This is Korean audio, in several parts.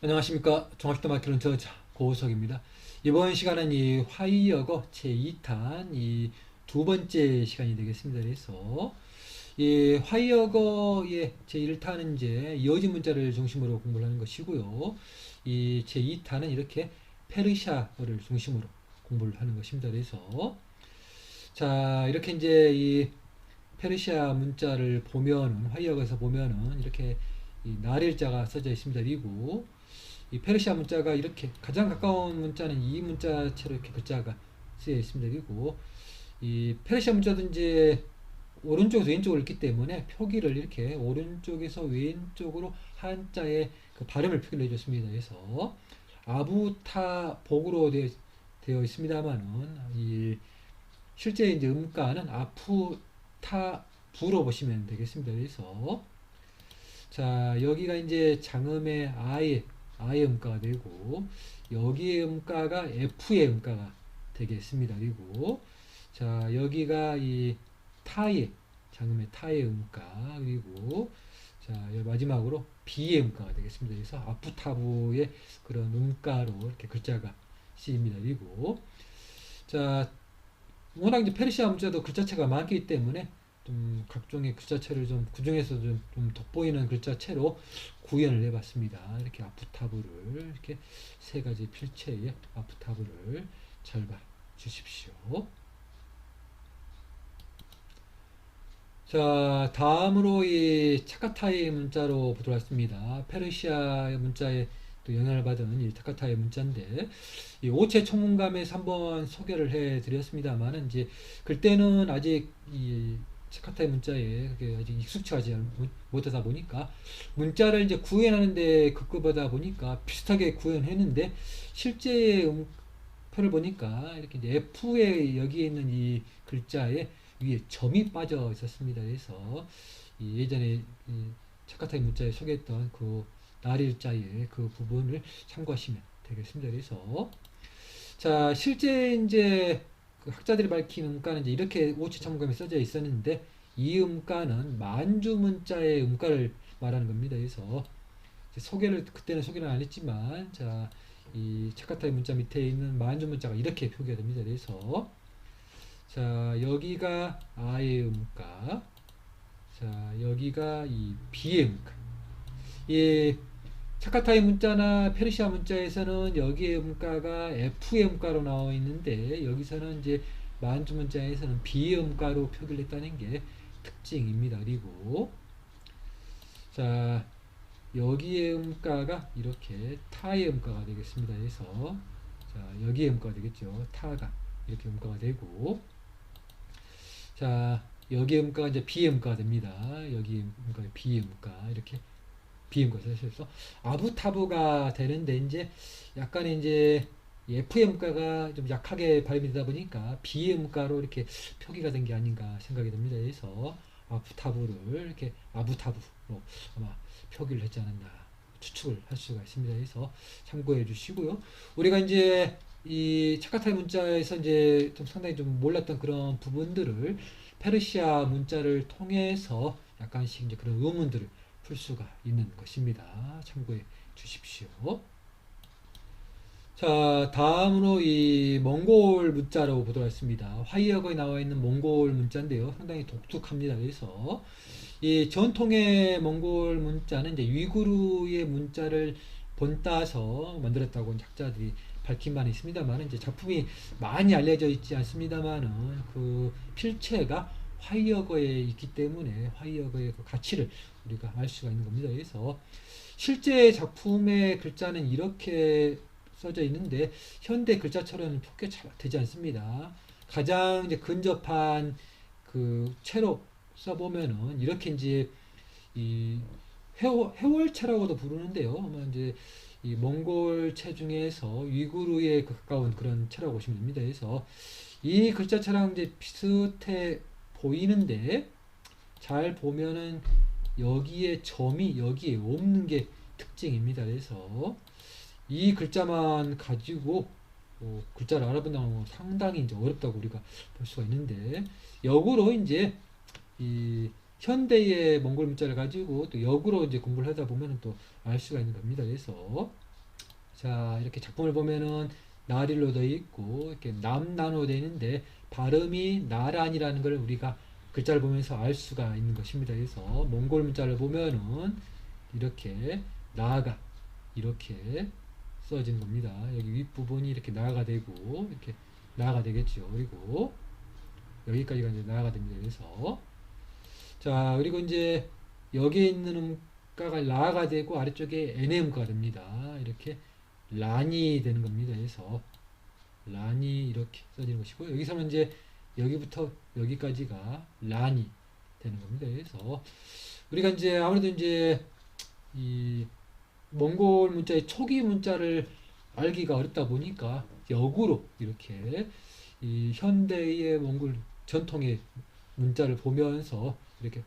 안녕하십니까. 종합시도 마키론 저자 고우석입니다. 이번 시간은 이 화이어거 제2탄 이 두 번째 시간이 되겠습니다. 그래서 이 화이어거의 제1탄은 이제 이어진 문자를 중심으로 공부를 하는 것이고요. 이 제2탄은 이렇게 페르시아어를 중심으로 공부를 하는 것입니다. 그래서 자, 이렇게 이제 이 페르시아 문자를 보면은 화이어거에서 보면은 이렇게 이 날일자가 써져 있습니다. 그리고 이 페르시아 문자가 이렇게 가장 가까운 문자는 이 문자체로 이렇게 글자가 쓰여 있습니다. 그리고 이 페르시아 문자도 이제 오른쪽에서 왼쪽으로 읽기 때문에 표기를 이렇게 오른쪽에서 왼쪽으로 한자의 그 발음을 표기를 해줬습니다. 그래서 아부타복으로 되어 있습니다만은 이 실제 이제 음가는 아프타부로 보시면 되겠습니다. 그래서 자, 여기가 이제 장음의 아의 음가가 되고, 여기의 음가가 F의 음가가 되겠습니다. 그리고, 자, 여기가 이 타의, 장음의 타의 음가, 그리고, 자, 마지막으로 B의 음가가 되겠습니다. 그래서 아프타부의 그런 음가로 이렇게 글자가 쓰입니다. 그리고, 자, 워낙 이제 페르시아 문자도 글자체가 많기 때문에 좀 각종의 글자체를 좀 그중에서 좀 돋보이는 글자체로 구현을 해봤습니다. 이렇게 아프타브를 이렇게 세 가지 필체의 아프타브를 잘 봐 주십시오. 자, 다음으로 이 차카타이 문자로 보도록 하겠습니다. 페르시아 문자에 또 영향을 받은 이 차카타이 문자인데, 이 오체 총문감에서 한번 소개를 해 드렸습니다만은, 이제, 그때는 아직 이 차카타이 문자에 그게 아직 익숙하지 못하다 보니까, 문자를 이제 구현하는데 급급하다 보니까 비슷하게 구현했는데, 실제 표를 보니까 이렇게 이제 F에 여기에 있는 이 글자에 위에 점이 빠져 있었습니다. 그래서 이 예전에 이 차카타이 문자에 소개했던 그 날일자의 그 부분을 참고하시면 되겠습니다. 그래서 자, 실제 이제 그 학자들이 밝힌 음가는 이제 이렇게 오치천문감에 써져 있었는데, 이 음가는 만주 문자의 음가를 말하는 겁니다. 그래서 그때는 소개를 안 했지만, 자, 이 차카타이 문자 밑에 있는 만주 문자가 이렇게 표기가 됩니다. 그래서 자, 여기가 아의 음가, 자, 여기가 이 비의 음가. 이 차카타이 문자나 페르시아 문자에서는 여기의 음가가 F의 음가로 나와 있는데, 여기서는 이제 만주 문자에서는 B의 음가로 표기를 했다는 게 특징입니다. 그리고 자, 여기의 음가가 이렇게 타의 음가가 되겠습니다. 그래서 자, 여기의 음가가 되겠죠. 타가 이렇게 음가가 되고, 자, 여기의 음가가 이제 B의 음가가 됩니다. 여기 음가가 B의 음가 이렇게 B의 음가 써서 아부타부가 되는데, 이제 약간 이제 F의 음가가 좀 약하게 발음이 되다 보니까 B의 음가로 이렇게 표기가 된 게 아닌가 생각이 듭니다. 그래서 아부타부를 이렇게 아부타부로 아마 표기를 했지 않았나 추측을 할 수가 있습니다. 그래서 참고해 주시고요. 우리가 이제 이 차카타이 문자에서 이제 좀 상당히 좀 몰랐던 그런 부분들을 페르시아 문자를 통해서 약간씩 이제 그런 의문들을 풀 수가 있는 것입니다. 참고해 주십시오. 자, 다음으로 이 몽골 문자로 보도록 하겠습니다. 화이어거에 나와 있는 몽골 문자인데요. 상당히 독특합니다. 그래서 이 전통의 몽골 문자는 이제 위구르의 문자를 본따서 만들었다고 학자들이 밝힌 바는 있습니다만, 이제 작품이 많이 알려져 있지 않습니다만은 그 필체가 화이어거에 있기 때문에 화이어거의 그 가치를 우리가 알 수가 있는 겁니다. 그래서 실제 작품의 글자는 이렇게 써져 있는데, 현대 글자처럼 표기가 잘 되지 않습니다. 가장 이제 근접한 그 채로 써보면은 이렇게 이제 이 회월체라고도 부르는데요. 아마 이제 이 몽골 체 중에서 위구르에 가까운 그런 체라고 보시면 됩니다. 그래서 이 글자체랑 이제 비슷해 보이는데, 잘 보면은 여기에 점이 여기에 없는 게 특징입니다. 그래서 이 글자만 가지고 글자를 알아본다면 상당히 이제 어렵다고 우리가 볼 수가 있는데, 역으로 이제 이 현대의 몽골 문자를 가지고 또 역으로 이제 공부를 하다 보면 또 알 수가 있는 겁니다. 그래서 자, 이렇게 작품을 보면은 나릴로 되어 있고 이렇게 남나노 되어 있는데 발음이 나란이라는 걸 우리가 글자를 보면서 알 수가 있는 것입니다. 그래서 몽골 문자를 보면은 이렇게 나가 이렇게 써진 겁니다. 여기 윗부분이 이렇게 나가 되고 이렇게 나가 되겠죠. 그리고 여기까지가 이제 나가 됩니다. 그래서 자, 그리고 이제 여기에 있는 음가가 라가 되고 아래쪽에 N의 음가가 됩니다. 이렇게 란이 되는 겁니다. 그래서 란이 이렇게 써지는 것이고 여기서는 이제 여기부터 여기까지가 란이 되는 겁니다. 그래서 우리가 이제 아무래도 이제 이 몽골 문자의 초기 문자를 알기가 어렵다 보니까 역으로 이렇게 이 현대의 몽골 전통의 문자를 보면서 이렇게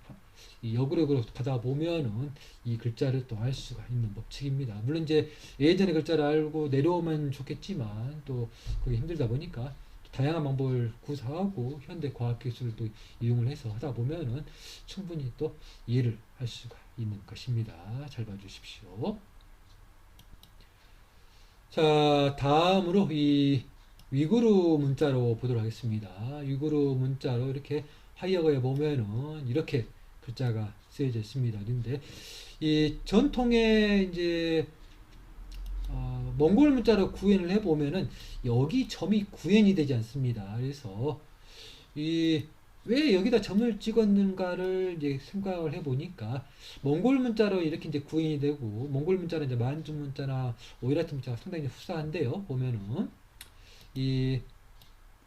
이 역으로 가다 보면은 이 글자를 또 알 수가 있는 법칙입니다. 물론 이제 예전의 글자를 알고 내려오면 좋겠지만 또 그게 힘들다 보니까 다양한 방법을 구사하고 현대 과학 기술을 또 이용을 해서 하다 보면은 충분히 또 이해를 할 수가 있는 것입니다. 잘 봐주십시오. 자, 다음으로 이 위구르 문자로 보도록 하겠습니다. 위구르 문자로 이렇게 하이어거에 보면은 이렇게 글자가 쓰여져 있습니다. 근데 이 전통의 이제 몽골 문자로 구현을 해 보면은 여기 점이 구현이 되지 않습니다. 그래서 이 왜 여기다 점을 찍었는가를 이제 생각을 해 보니까 몽골 문자로 이렇게 이제 구현이 되고 몽골 문자는 이제 만주 문자나 오이라트 문자가 상당히 후사한데요. 보면은 이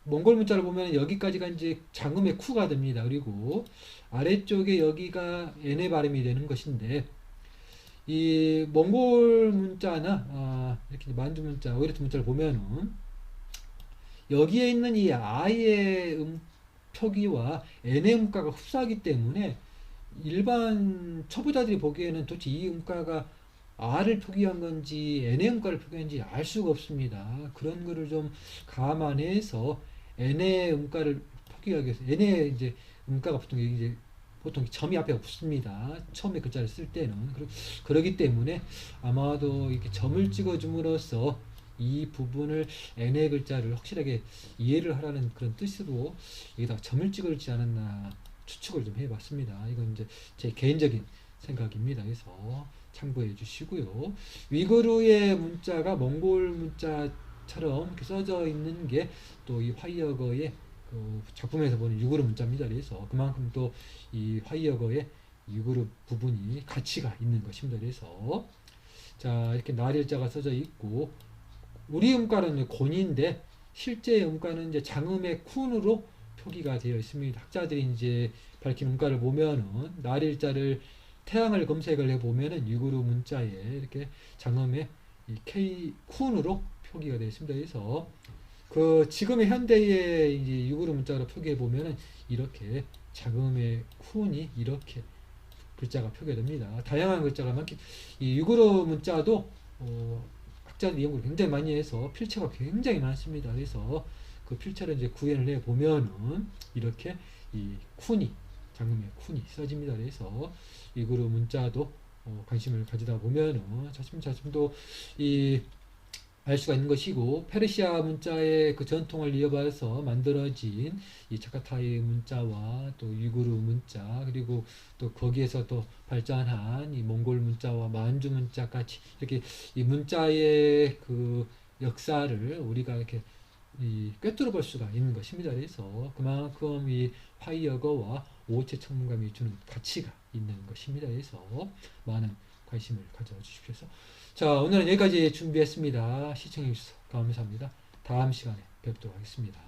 몽골 문자를 보면 여기까지가 이제 장음의 쿠가 됩니다. 그리고 아래쪽에 여기가 n의 발음이 되는 것인데 이 몽골 문자나 이렇게 만주 문자, 오이라트 문자를 보면은 여기에 있는 이 아의 표기와 n의 음가가 흡사하기 때문에 일반 초보자들이 보기에는 도대체 이 음가가 r을 표기한 건지 n의 음가를 표기한지 알 수가 없습니다. 그런 거를 좀 감안해서 n의 음가를 표기하기 위해서 n의 이제 음가가 보통 점이 앞에 없습니다. 처음에 글자를 쓸 때는 그러기 때문에 아마도 이렇게 점을 찍어줌으로써 이 부분을 n의 글자를 확실하게 이해를 하라는 그런 뜻으로 여기다가 점을 찍을지 않았나 추측을 좀 해봤습니다. 이건 이제 제 개인적인 생각입니다. 그래서 참고해 주시고요. 위구르의 문자가 몽골 문자처럼 이렇게 써져 있는 게 또 이 화이어거의 그 작품에서 보는 위구르 문자입니다. 그래서 그만큼 또 이 화이어거의 위구르 부분이 가치가 있는 것입니다. 그래서 자, 이렇게 나릴자가 써져 있고 우리 음가는 곤인데 실제 음가는 이제 장음의 쿤으로 표기가 되어 있습니다. 학자들이 이제 밝힌 음가를 보면은 나릴자를 태양을 검색을 해 보면은 위구르 문자에 이렇게 장음의 이 K 쿤으로 표기가 되어 있습니다. 그래서 그 지금의 현대의 이제 위구르 문자로 표기해 보면은 이렇게 장음의 쿤이 이렇게 글자가 표기됩니다. 다양한 글자가 많기 이 위구르 문자도 학자들이 연구를 굉장히 많이 해서 필체가 굉장히 많습니다. 그래서 그 필체를 이제 구현을 해 보면은 이렇게 이 쿤이 장음의 쿤이 써집니다. 그래서 위구르 문자도 관심을 가지다 보면은 차츰차츰 또 이 알 수가 있는 것이고 페르시아 문자의 그 전통을 이어받아서 만들어진 이 차카타이 문자와 또 위구르 문자 그리고 또 거기에서 또 발전한 이 몽골 문자와 만주 문자까지 이렇게 이 문자의 그 역사를 우리가 이렇게 이 꿰뚫어 볼 수가 있는 것입니다. 그래서 그만큼 이 화이어거와 오체 천문감이 주는 가치가 있는 것입니다. 그래서 많은 관심을 가져주십시오. 자, 오늘은 여기까지 준비했습니다. 시청해 주셔서 감사합니다. 다음 시간에 뵙도록 하겠습니다.